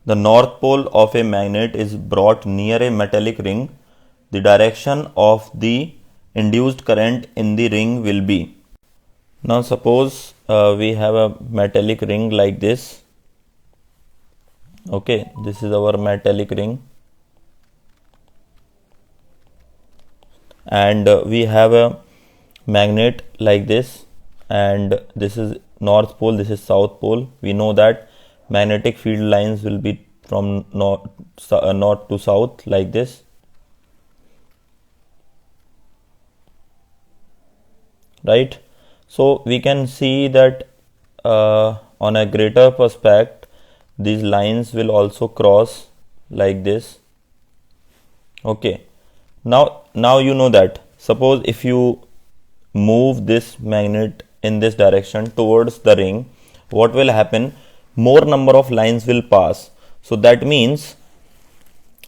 The north pole of a magnet is brought near a metallic ring. The direction of the induced current in the ring will be. Now suppose we have a metallic ring like this. Okay, this is our metallic ring, and we have a magnet like this, and this is north pole, this is south pole. We know that magnetic field lines will be from north to south like this. Right, so we can see that on a greater perspective these lines will also cross like this. Okay, now you know that suppose if you move this magnet in this direction towards the ring, what will happen? More number of lines will pass. So that means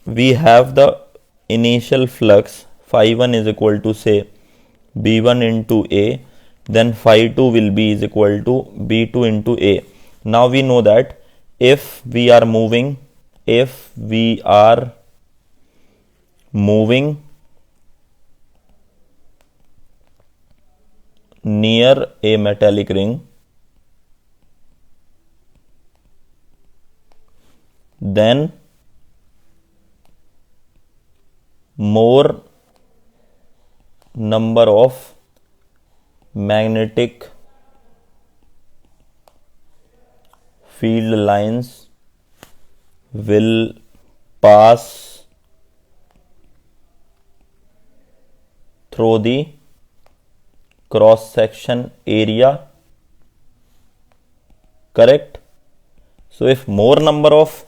we have the initial flux phi 1 is equal to say B1 into A, then phi 2 will be is equal to B2 into A. Now we know that if we are moving near a metallic ring, then more number of magnetic field lines will pass through the cross section area. Correct. So if more number of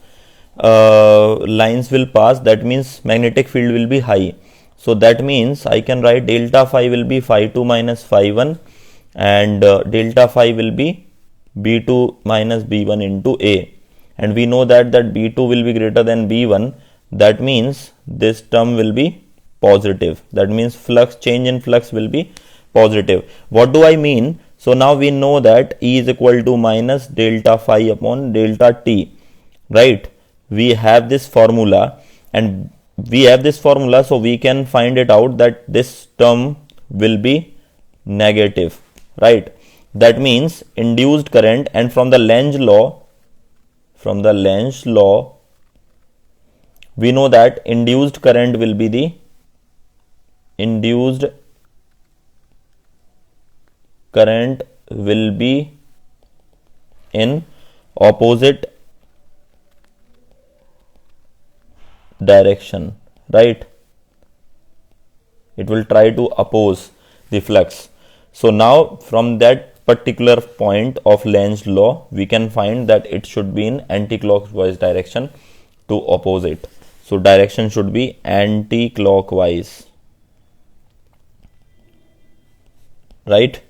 lines will pass, that means magnetic field will be high. So that means I can write delta phi will be phi 2 minus phi 1, and delta phi will be B2 minus B1 into A, and we know that B2 will be greater than B1. That means this term will be positive. That means change in flux will be positive. What do I mean? So now we know that E is equal to minus delta phi upon delta T, right? We have this formula, so we can find it out that this term will be negative, right? That means induced current, and from the Lenz law we know that induced current will be the in opposite direction, right? It will try to oppose the flux. So now from that particular point of Lenz law, we can find that it should be in anti-clockwise direction to oppose it. So direction should be anti-clockwise, right?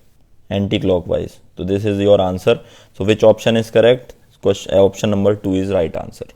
Anti-clockwise. So this is your answer. So which option is correct? Option number 2 is right answer.